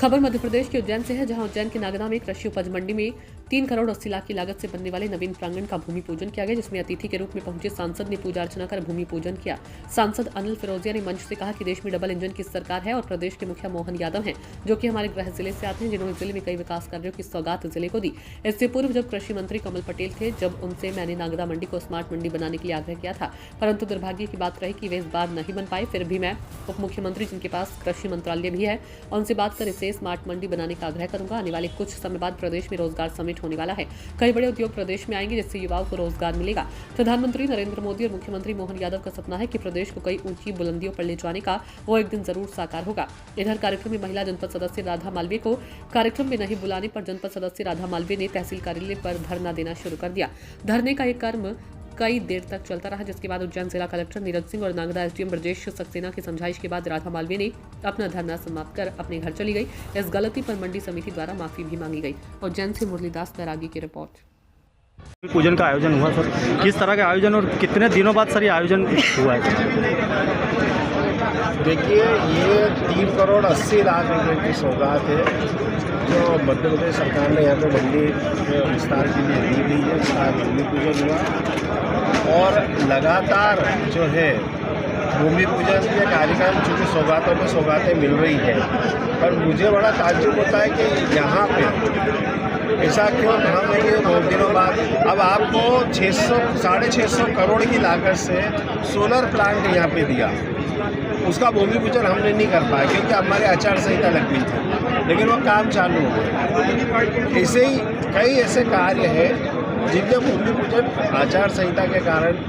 खबर मध्य प्रदेश के उज्जैन से है, जहां उज्जैन के नागदा में कृषि उपज मंडी में 3 करोड़ 80 लाख की लागत से बनने वाले नवीन प्रांगण का भूमि पूजन किया गया, जिसमें अतिथि के रूप में पहुंचे सांसद ने पूजा अर्चना कर भूमि पूजन किया। सांसद अनिल फिरोजिया ने मंच से कहा कि देश में डबल इंजन की सरकार है और प्रदेश के मुखिया मोहन यादव हैं, जो कि हमारे गृह जिले से आते हैं, जिन्होंने जिले में कई विकास कार्यों की सौगात जिले को दी। इससे पूर्व जब कृषि मंत्री कमल पटेल थे, जब उनसे मैंने नागदा मंडी को स्मार्ट मंडी बनाने के लिए आग्रह किया था, परंतु दुर्भाग्य की बात रही कि वे इस बार नहीं बन पाए। फिर भी मैं उप मुख्यमंत्री, जिनके पास कृषि मंत्रालय भी है, उनसे बात कर इसे स्मार्ट मंडी बनाने का आग्रह करूंगा। आने वाले कुछ समय बाद प्रदेश में रोजगार समिट होने वाला है, कई बड़े उद्योग प्रदेश में आएंगे, जिससे युवाओं को रोजगार मिलेगा। प्रधानमंत्री नरेंद्र मोदी और मुख्यमंत्री मोहन यादव का सपना है कि प्रदेश को कई ऊंची बुलंदियों पर ले जाने का वो एक दिन जरूर साकार होगा। इधर कार्यक्रम में महिला जनपद सदस्य राधा मालवीय को कार्यक्रम में नहीं बुलाने पर जनपद सदस्य राधा मालवीय ने तहसील कार्यालय पर धरना देना शुरू कर दिया। धरने का एक कर्म कई देर तक चलता रहा, जिसके बाद उज्जैन जिला कलेक्टर नीरज सिंह और नागदा एसडीएम ब्रजेश सक्सेना की समझाइश के बाद राधा मालवीय ने अपना धरना समाप्त कर अपने घर चली गई। इस गलती पर मंडी समिति द्वारा माफी भी मांगी गई। उज्जैन से मुरलीदास बैरागी की रिपोर्ट। पूजन का आयोजन हुआ सर, किस तरह का आयोजन और कितने दिनों बाद सर ये आयोजन हुआ है? देखिए, ये 3 करोड़ 80 लाख रुपए की सौगात है जो मध्य प्रदेश सरकार ने यहाँ पे मंडी के विस्तार के लिए दी गई है। इसका भूमि पूजन हुआ और लगातार जो है भूमि पूजन के कार्यक्रम, चूँकि सौगातों में सौगातें मिल रही है, पर मुझे बड़ा ताज्जुब होता है कि यहाँ पे ऐसा क्यों हम ये बहुत दिनों बाद अब आपको 600-650 करोड़ की लागत से सोलर प्लांट यहाँ पे दिया, उसका भूमि पूजन हमने नहीं कर पाया क्योंकि हमारे आचार संहिता लग गई थी, लेकिन वो काम चालू हो गया। ऐसे ही कई ऐसे कार्य हैं जिनके भूमि पूजन आचार संहिता के कारण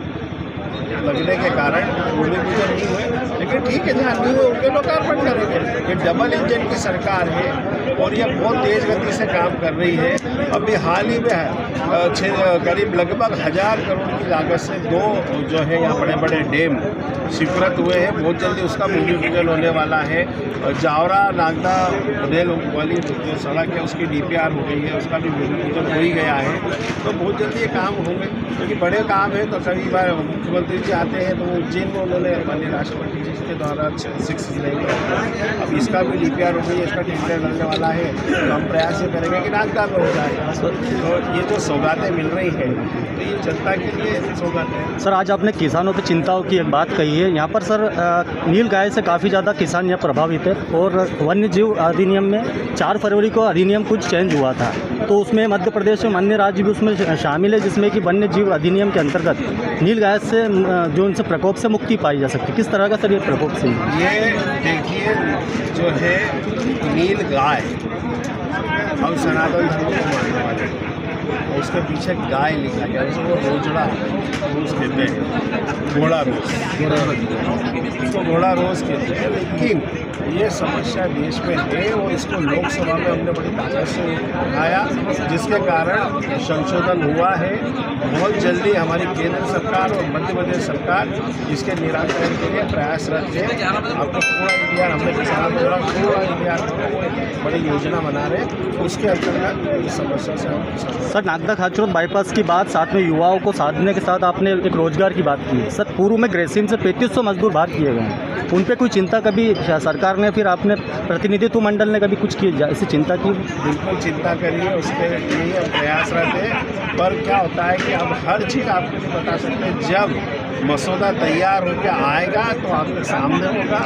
लगने के कारण भूमि पूजन नहीं हुए, लेकिन ठीक है, जहाँ नहीं हुए उनके लोकार्पण करेंगे। ये डबल इंजन की सरकार है और ये बहुत तेज़ गति से काम कर रही है। अभी हाल ही में करीब लगभग 1000 करोड़ की लागत से 2 जो है यहाँ बड़े बड़े डैम स्वीकृत हुए हैं। बहुत जल्दी उसका भूमि पूजन होने वाला है। जावरा नागदा रेल वाली जो सड़क है उसकी DPR हो गई है, उसका भी भूमि पूजन हो ही गया है। तो बहुत जल्दी ये काम होंगे, क्योंकि बड़े काम है। तो कई बार मुख्यमंत्री जी आते हैं तो उज्जैन में उन्होंने माननीय राष्ट्रपति जी के द्वारा 6 नहीं किया। अब इसका भी DPR हो गई है, इसका DPR करने वाला है। तो हम प्रयास ये करेंगे कि नागदा में हो जाए। तो ये जो सौगातें मिल रही हैं तो ये जनता के लिए सौगातें हैं। सर, आज आपने किसानों की चिंताओं की एक बात कही है। यहाँ पर सर नील गाय से काफ़ी ज़्यादा किसान यहाँ प्रभावित है और वन्य जीव अधिनियम में 4 फरवरी को अधिनियम कुछ चेंज हुआ था, तो उसमें मध्य प्रदेश में अन्य राज्य भी उसमें शामिल है, जिसमें कि वन्य जीव अधिनियम के अंतर्गत नील गाय से जो उनसे प्रकोप से मुक्ति पाई जा सकती है। किस तरह का सर ये प्रकोप से? ये देखिए, जो है नील गाय हम सनातन धर्म को मानने वाले हैं, उसके पीछे गाय लिखा गया, उसको रोजड़ा रोज कहते हैं, घोड़ा रोज, इसको घोड़ा रोज कहते हैं। लेकिन ये समस्या देश में है और इसको लोकसभा में हमने बड़ी ताकत से उठाया, जिसके कारण संशोधन हुआ है। बहुत जल्दी हमारी केंद्र सरकार और मध्य प्रदेश सरकार इसके निराकरण के लिए प्रयासरत है। आपको पूरा इंडिया, हमने किसानों द्वारा पूरा इंडिया बड़ी योजना बना रहे हैं, उसके अंतर्गत इस समस्या से। सर, नागदा खाचरोद बाईपास की बात, साथ में युवाओं को साधने के साथ आपने एक रोजगार की बात की है। सर, पूर्व में ग्रेसिम से 3500 मजदूर बाहर किए गए हैं, उन पे कोई चिंता कभी सरकार ने, फिर आपने प्रतिनिधित्व मंडल ने कभी कुछ की ऐसी चिंता की? बिल्कुल चिंता करिए, उसके लिए हम प्रयासरत हैं। पर क्या होता है कि अब हर चीज़ आपको नहीं बता सकते। जब मसौदा तैयार होकर आएगा तो आपके सामने होगा,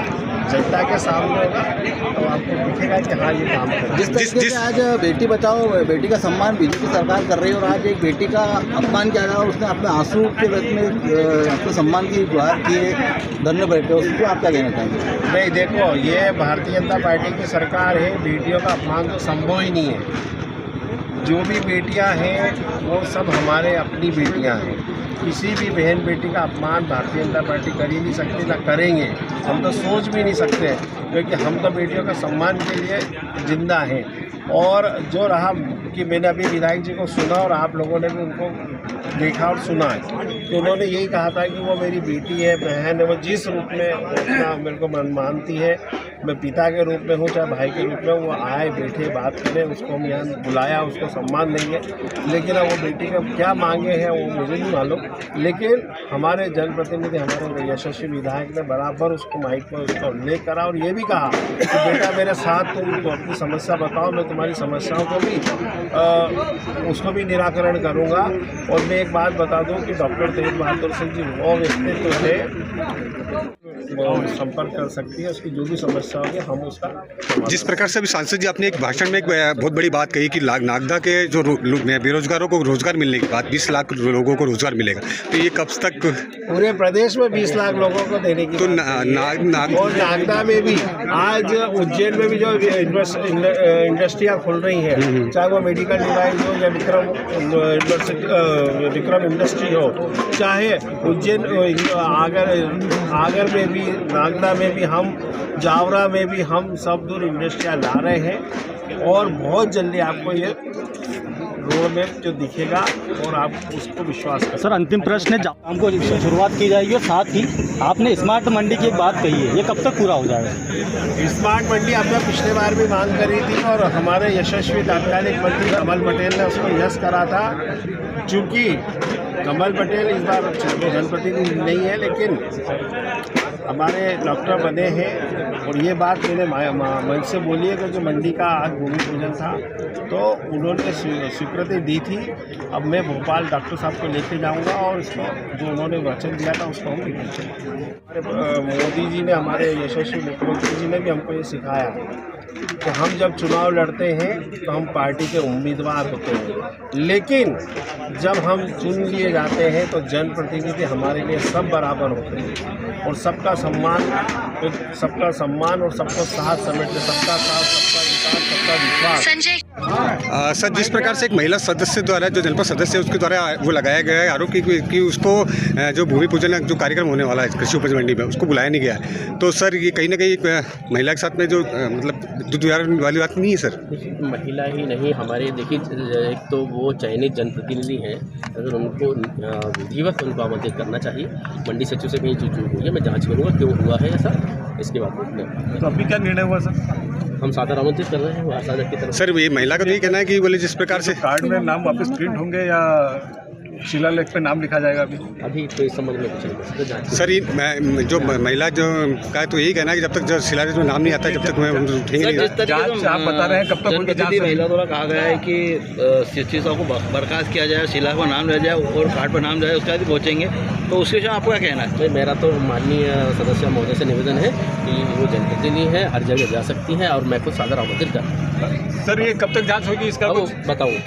जनता के सामने होगा, तो आपको दिखेगा कि हाँ, ये काम कर। जिस तरीके से आज बेटी बचाओ बेटी का सम्मान बीजेपी सरकार कर रही है और आज एक बेटी का अपमान किया गया और उसने अपने आंसू के रथ में अपने सम्मान की गुहार की है, धन्य बैठे, उसको आप क्या कहना चाहेंगे? नहीं, देखो, ये भारतीय जनता पार्टी की सरकार है, बेटियों का अपमान तो संभव ही नहीं है। जो भी बेटियां हैं वो सब हमारे अपनी बेटियां हैं। किसी भी बहन बेटी का अपमान भारतीय जनता पार्टी कर ही नहीं सकती, ना करेंगे। हम तो सोच भी नहीं सकते, क्योंकि हम तो बेटियों का सम्मान के लिए जिंदा हैं। और जो रहा कि मैंने अभी विधायक जी को सुना और आप लोगों ने भी उनको देखा और सुना है, तो उन्होंने यही कहा था कि वो मेरी बेटी है, बहन है, वो जिस रूप में अपना मेरे को मानती है, मैं पिता के रूप में हूँ चाहे भाई के रूप में, वो आए बैठे बात करें, उसको हम यहाँ बुलाया, उसको सम्मान देंगे। लेकिन अब वो बेटी का क्या मांगे हैं वो मुझे नहीं मालूम, लेकिन हमारे जनप्रतिनिधि, हमारे यशस्वी विधायक ने बराबर उसको माइक पर उसका उल्लेख करा और ये भी कहा कि बेटा मेरे साथ तुम तो अपनी समस्या बताओ, मैं तुम्हारी समस्याओं को भी उसको भी निराकरण करूँगा। और मैं एक बात बता दूँ कि डॉक्टर तेज बहादुर सिंह जी वो व्यक्तित्व है, वो संपर्क कर सकती है, उसकी जो भी समस्या होगी हम उसका। जिस प्रकार से अभी सांसद जी आपने एक भाषण में एक बहुत बड़ी बात कही कि नागदा के जो बेरोजगारों को रोजगार मिलने के बाद 20 लाख लोगों को रोजगार मिलेगा, तो ये कब तक पूरे प्रदेश में 20 लाख लोगों को देने की तो और नागदा में भी, आज उज्जैन में भी जो इंडस्ट्रियाँ खुल रही हैं, चाहे वो मेडिकल डिवाइस हो या विक्रम इंडस्ट्री हो, चाहे उज्जैन आगर में भी, नागदा में भी हम, जावरा में भी हम सब दूर इंडस्ट्रियाँ ला रहे हैं और बहुत जल्दी आपको ये रोड मैप जो दिखेगा और आप उसको विश्वास करें। सर अंतिम प्रश्न है, शाम को शुरुआत की जाएगी और साथ ही आपने स्मार्ट मंडी की एक बात कही है, ये कब तक पूरा हो जाएगा? स्मार्ट मंडी आपने पिछले बार भी मांग करी थी और हमारे यशस्वी तात्कालिक मंत्री कमल पटेल ने उसको यस करा था। चूँकि कमल पटेल इस बार जनप्रतिनिधि नहीं है, लेकिन हमारे डॉक्टर बने हैं और ये बात मैंने मंच से बोली है कि जो मंडी का आज भूमि पूजन था तो उन्होंने स्वीकृति दी थी। अब मैं भोपाल डॉक्टर साहब को लेके जाऊंगा और इसको जो उन्होंने वचन दिया था उसको हम निभाएंगे। मोदी जी ने, हमारे यशस्वी मुख्यमंत्री जी ने भी हमको ये सिखाया कि हम जब चुनाव लड़ते हैं तो हम पार्टी के उम्मीदवार होते हैं, लेकिन जब हम चुन लिए जाते हैं तो जनप्रतिनिधि हमारे लिए सब बराबर होते हैं और सबका सम्मान और सबको साथ समेटते, सबका साथ, सबका विकास, सबका विश्वास। सर, जिस प्रकार से एक महिला सदस्य द्वारा, जो जनपद सदस्य है उसके द्वारा वो लगाया गया है आरोप कि उसको जो भूमि पूजन जो कार्यक्रम होने वाला है कृषि उपज मंडी में, उसको बुलाया नहीं गया है, तो सर ये कहीं ना कहीं महिला के साथ में जो मतलब दुर्व्यवहार वाली बात नहीं है सर? महिला ही नहीं, हमारे देखिए एक तो वो चयनित जनप्रतिनिधि हैं, अगर उनको विधिवत उनको आमंत्रित करना चाहिए। मंडी सचिव से कहीं चूक हुई है, मैं जांच करूँगा क्यों हुआ है ऐसा, इसके बाद। तो अभी क्या निर्णय हुआ सर? हम सादर आमंत्रित कर रहे हैं सादर की तरफ। सर ये महिला का तो ये कहना है कि बोले जिस प्रकार से कार्ड में नाम वापस प्रिंट होंगे या शिलालेख पे नाम लिखा जाएगा अभी तो इस संबंध में कुछ नहीं जांच। सर ये जो महिला जो का तो यही कहना है कि जब तक जो शिलालेख में नाम नहीं आता है जब तक हम उठेंगे नहीं। जांच आप बता रहे हैं कब तक होगी जांच? महिला द्वारा कहा गया है कि शिक्षित साहब को बर्खास्त किया जाए, शिलालेख पर नाम लिया जाए और कार्ड पर नाम जाए, उसके बाद पहुँचेंगे, तो उसके विषय में आपको क्या कहना है? मेरा तो माननीय सदस्य महोदय से निवेदन है कि वो जनप्रतिनिधि है, हर जगह जा सकती हैं और मैं खुद सादर आमंत्रित कर। सर ये कब तक जांच होगी इसका? बताऊँ